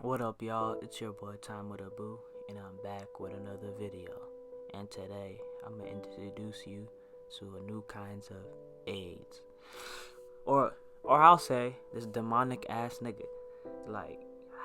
What up, y'all? It's your boy Time with a Boo, and I'm back with another video. And today, I'm gonna introduce you to a new kinds of AIDS, or I'll say this demonic ass nigga. Like,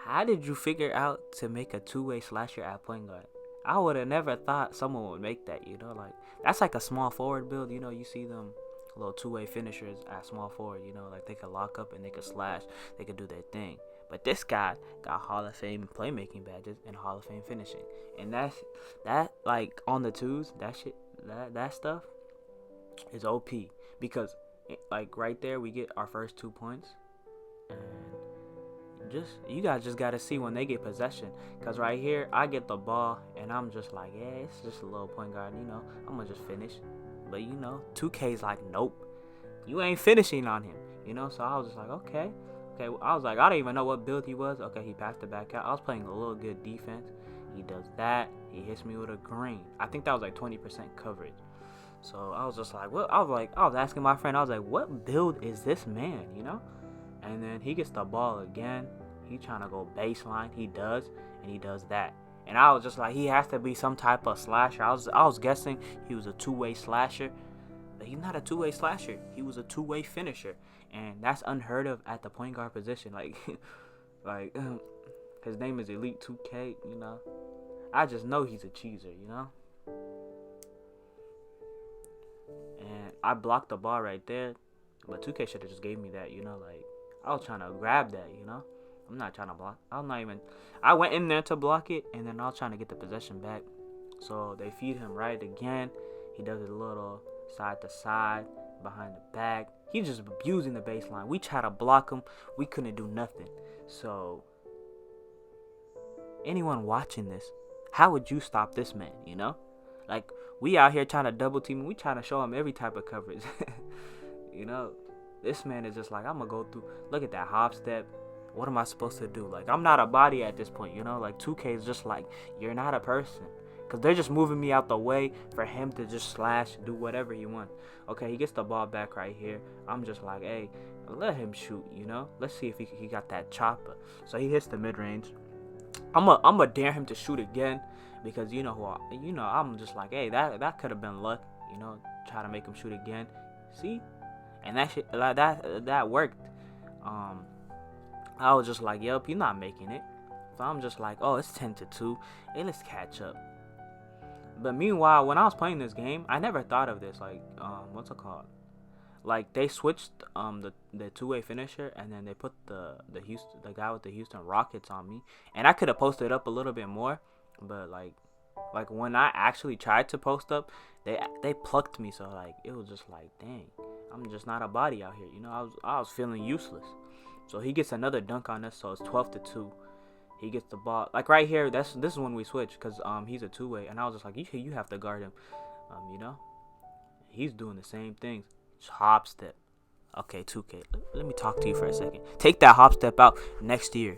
how did you figure out to make a two-way slasher at point guard? I would have never thought someone would make that. Like that's like a small forward build. You see them little two-way finishers at small forward. Like they could lock up and they could slash. They could do their thing. But this guy got Hall of Fame playmaking badges and Hall of Fame finishing, and that like on the twos, that shit, that stuff is OP because like right there we get our first 2 points, and just you guys just gotta see when they get possession, cause right here I get the ball and I'm just like, yeah, it's just a little point guard, I'm gonna just finish. But 2K's like, nope, you ain't finishing on him, So I was just like, okay. I was like, I don't even know what build he was. Okay, he passed it back out. I was playing a little good defense. He does that. He hits me with a green. I think that was like 20% coverage. So I was just like, what? I was asking my friend. I was like, what build is this man? And then he gets the ball again. He trying to go baseline. He does, and he does that. And I was just like, he has to be some type of slasher. I was guessing he was a two-way slasher. But he's not a two-way slasher. He was a two-way finisher, and that's unheard of at the point guard position. Like, like his name is Elite 2K. I just know he's a cheeser. And I blocked the ball right there, but 2K should have just gave me that. Like I was trying to grab that. I'm not trying to block. I'm not even. I went in there to block it, and then I was trying to get the possession back. So they feed him right again. He does a little side to side, behind the back. He's just abusing the baseline. We try to block him. We couldn't do nothing. So, anyone watching this, how would you stop this man, Like, we out here trying to double team him. We trying to show him every type of coverage. This man is just like, I'm going to go through. Look at that hop step. What am I supposed to do? Like, I'm not a body at this point, Like, 2K is just like, you're not a person. Because they're just moving me out the way for him to just slash, do whatever he wants. Okay, he gets the ball back right here. I'm just like, hey, let him shoot, Let's see if he got that chopper. So he hits the mid-range. I'm a dare him to shoot again. Because I'm just like, hey, that could have been luck. Try to make him shoot again. See? And that shit, like, that worked. I was just like, yep, you're not making it. So I'm just like, oh, it's 10-2. Hey, let's catch up. But meanwhile, when I was playing this game, I never thought of this. Like, what's it called? Like they switched the two-way finisher, and then they put the guy with the Houston Rockets on me, and I could have posted up a little bit more, but like when I actually tried to post up, they plucked me. So like it was just like, dang, I'm just not a body out here. I was feeling useless. So he gets another dunk on us, so it's 12-2. He gets the ball. Like right here, this is when we switch, because he's a two-way. And I was just like, you have to guard him. He's doing the same things. Just hop step. Okay, 2K. Let me talk to you for a second. Take that hop step out next year.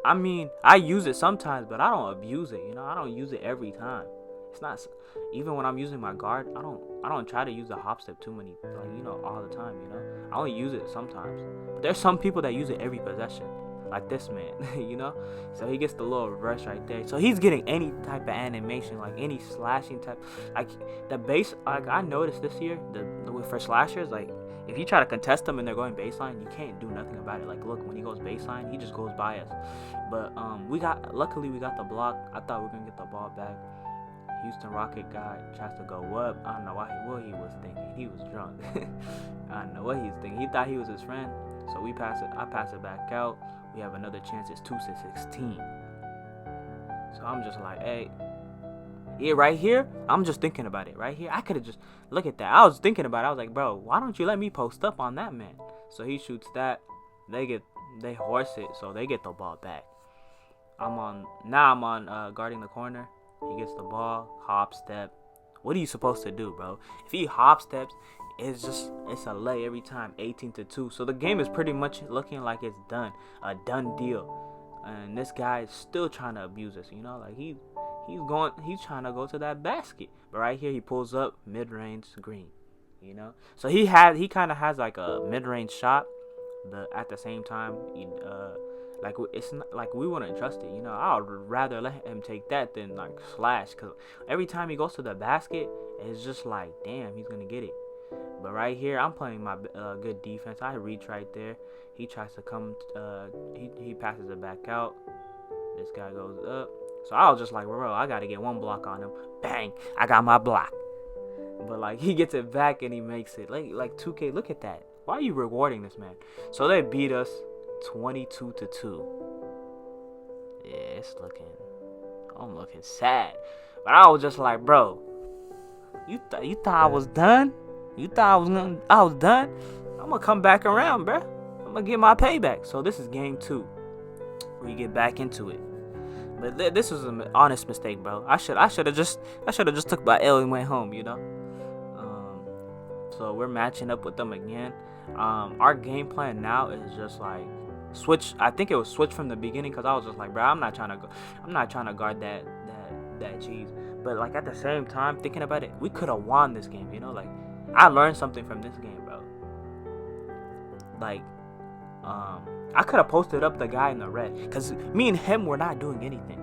I mean, I use it sometimes, but I don't abuse it. I don't use it every time. It's not, even when I'm using my guard, I don't try to use the hop step too many, all the time. I only use it sometimes. But there's some people that use it every possession. Like this man, So he gets the little rush right there. So he's getting any type of animation, like any slashing type. Like the base, like I noticed this year, for slashers, like if you try to contest them and they're going baseline, you can't do nothing about it. Like look, when he goes baseline, he just goes by us. But luckily we got the block. I thought we were gonna get the ball back. Houston Rocket guy tries to go up. I don't know what he was thinking. He was drunk. I don't know what he was thinking. He thought he was his friend. So we pass it. I pass it back out. We have another chance. It's 2-16. So I'm just like, hey, yeah, right here. I'm just thinking about it. Right here, I could have just look at that. I was thinking about it. I was like, bro, why don't you let me post up on that man? So he shoots that. They horse it. So they get the ball back. I'm on guarding the corner. He gets the ball, hop step. What are you supposed to do, bro? If he hop steps, it's a lay every time, 18-2. So the game is pretty much looking like it's done, a done deal. And this guy is still trying to abuse us, like he's trying to go to that basket. But right here he pulls up, mid-range, green, So he kind of has like a mid-range shot, but at the same time, Like, it's not like we wouldn't trust it, you know. I would rather let him take that than like slash, because every time he goes to the basket, it's just like, damn, he's gonna get it. But right here, I'm playing my good defense. I reach right there. He tries to come. He passes it back out. This guy goes up. So I was just like, bro, I gotta get one block on him. Bang! I got my block. But like, he gets it back and he makes it. Like 2K, look at that. Why are you rewarding this man? So they beat us 22-2. Yeah, it's looking. I'm looking sad. But I was just like, bro, you thought I was done? You thought I was done? I'm gonna come back around, bro. I'm gonna get my payback. So this is game 2. We get back into it. But this was an honest mistake, bro. I should have just took my L and went home, you know. So we're matching up with them again. Our game plan now is just like switch. I think it was switch from the beginning, because I was just like, bro, I'm not trying to guard that cheese. But like at the same time, thinking about it, we could have won this game, you know. Like, I learned something from this game, bro. Like, I could have posted up the guy in the red, because me and him were not doing anything.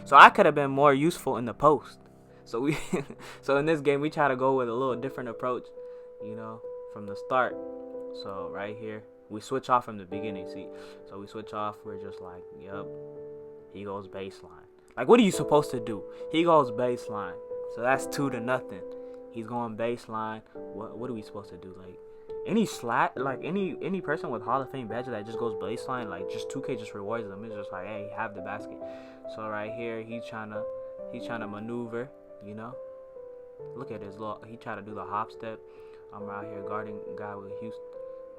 So I could have been more useful in the post. So so in this game, we try to go with a little different approach, you know, from the start. So right here, we switch off from the beginning, see? So we switch off, we're just like, yep, he goes baseline. Like, what are you supposed to do? He goes baseline. So that's 2-0. He's going baseline. What are we supposed to do? Like, any person with Hall of Fame badge that just goes baseline, like, just 2K just rewards them. It's just like, hey, have the basket. So right here, he's trying to maneuver, you know. Look at his little. He tried to do the hop step. I'm out here guarding a guy with Houston,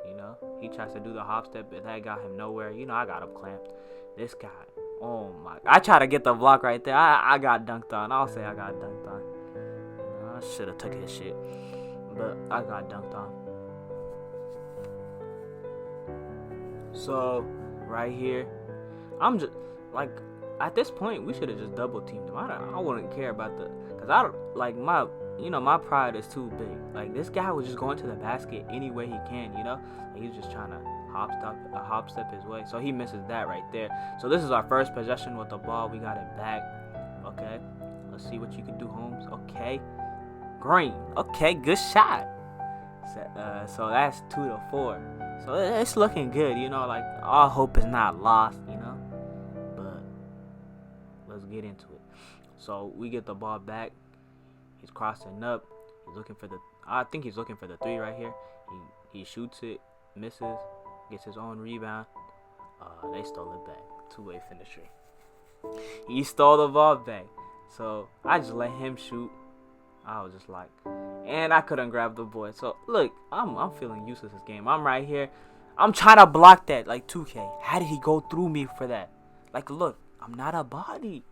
you know. He tries to do the hop step, but that got him nowhere. You know, I got him clamped. This guy, oh my! I tried to get the block right there. I got dunked on. I'll say I got dunked on. You know, I should have took his shit, but I got dunked on. So right here, I'm just like, at this point we should have just double teamed him. I wouldn't care about cause I don't like my pride is too big. Like, this guy was just going to the basket any way he can, you know. Like, he was just trying to hop step his way. So he misses that right there. So this is our first possession with the ball. We got it back. Okay, let's see what you can do, Holmes. Okay, green. Okay, good shot. So that's 2-4. So it's looking good, you know. Like, all hope is not lost, you know. But let's get into it. So we get the ball back. He's crossing up. I think he's looking for the 3 right here. He shoots it, misses, gets his own rebound. They stole it back. 2-way finisher. He stole the ball back. So I just let him shoot. I was just like, and I couldn't grab the boy. So look, I'm feeling useless this game. I'm right here. I'm trying to block that. Like, 2K, how did he go through me for that? Like, look, I'm not a body.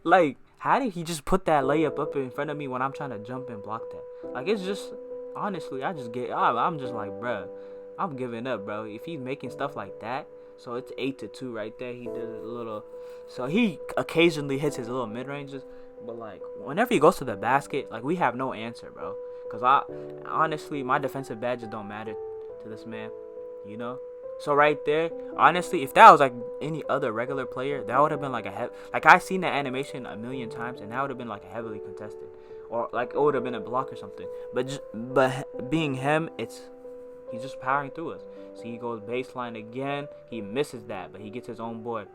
Like, how did he just put that layup up in front of me when I'm trying to jump and block that? Like, it's just, honestly, I'm just like, bruh, I'm giving up, bro. If he's making stuff like that, so it's 8-2 right there. He does a little, so he occasionally hits his little mid-ranges, but like, whenever he goes to the basket, like, we have no answer, bro. Because honestly, my defensive badges don't matter to this man, you know. So right there, honestly, if that was like any other regular player, that would have been like like, I seen that animation a million times, and that would have been like a heavily contested, or like it would have been a block or something. But being him, he's just powering through us. See, he goes baseline again. He misses that, but he gets his own board.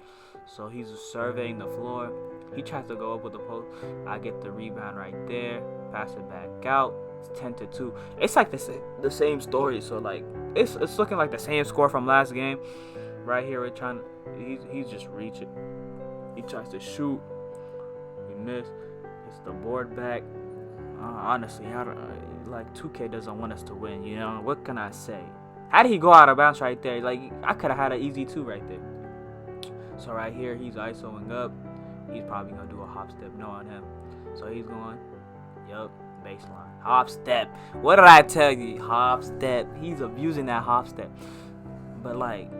So he's surveying the floor. He tries to go up with the post. I get the rebound right there. Pass it back out. It's 10-2. It's like the same story. So like, it's looking like the same score from last game. Right here, he's just reaching. He tries to shoot. He missed. Gets the board back. Honestly, I don't like 2K doesn't want us to win. You know, what can I say? How did he go out of bounds right there? Like, I could have had an easy 2 right there. So right here, he's isoing up. He's probably gonna do a hop step. No on him. So he's going. Yup. Baseline. Hop step. What did I tell you? Hop step. He's abusing that hop step. But like,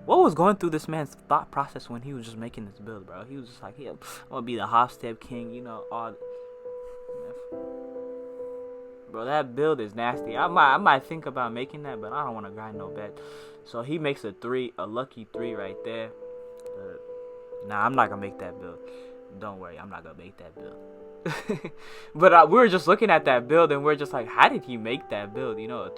what was going through this man's thought process when he was just making this build, bro? He was just like, yeah, I'm gonna be the hop step king, you know, all Bro, that build is nasty. I might think about making that, but I don't want to grind no bet. So he makes a lucky 3 right there. Nah, I'm not gonna make that build. Don't worry, I'm not gonna make that build. But we were just looking at that build, and we're just like, how did he make that build? You know,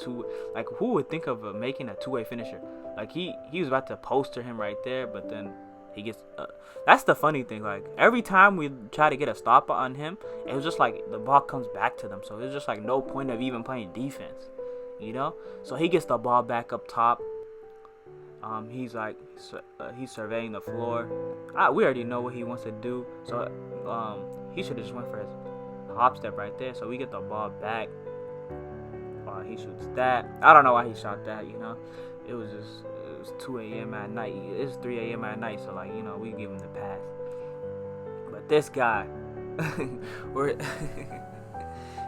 like, who would think of making a 2-way finisher? Like, he was about to poster him right there, but then he gets. That's the funny thing. Like, every time we try to get a stop on him, it was just like the ball comes back to them. So it's just like no point of even playing defense, you know. So he gets the ball back up top. He's like, he's surveying the floor. We already know what he wants to do. So he should have just went for his hop step right there. So we get the ball back. He shoots that. I don't know why he shot that. You know, it was 2 a.m. at night. It's 3 a.m. at night. So like, you know, we give him the pass. But this guy, we're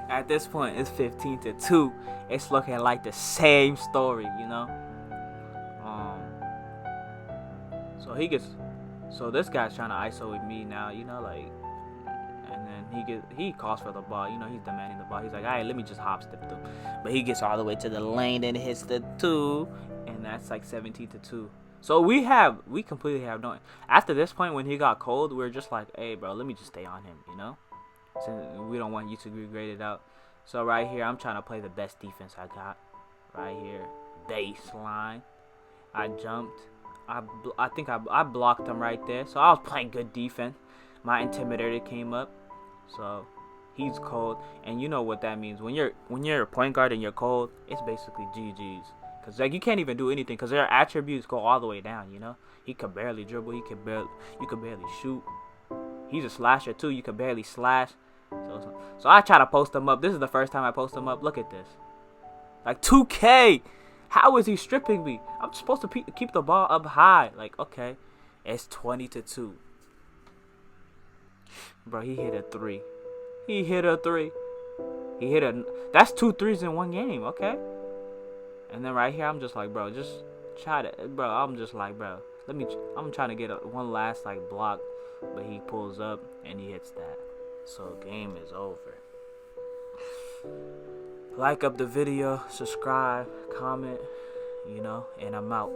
at this point, it's 15-2. It's looking like the same story. You know. So this guy's trying to ISO with me now, you know, like, and then he calls for the ball, you know, he's demanding the ball. He's like, all right, let me just hop step through. But he gets all the way to the lane and hits the 2, and that's like 17-2. So we completely have no. After this point, when he got cold, we were just like, hey, bro, let me just stay on him, you know, since we don't want you to be graded out. So right here, I'm trying to play the best defense I got. Right here, baseline. I jumped. I think I blocked him right there. So I was playing good defense. My intimidator came up. So he's cold. And you know what that means. When you're a point guard and you're cold, it's basically GG's. Because like, you can't even do anything. Because their attributes go all the way down, you know. He could barely dribble. You could barely shoot. He's a slasher too. You could barely slash. So I try to post him up. This is the first time I post him up. Look at this. Like 2K. How is he stripping me? I'm supposed to keep the ball up high. Like, okay. It's 20-2. Bro, he hit a 3. That's 2 threes in one game, okay? And then right here, I'm just like, bro, just try to, bro. I'm just like, bro, I'm trying to get one last, like, block. But he pulls up, and he hits that. So, game is over. Like up the video, subscribe, comment, you know, and I'm out.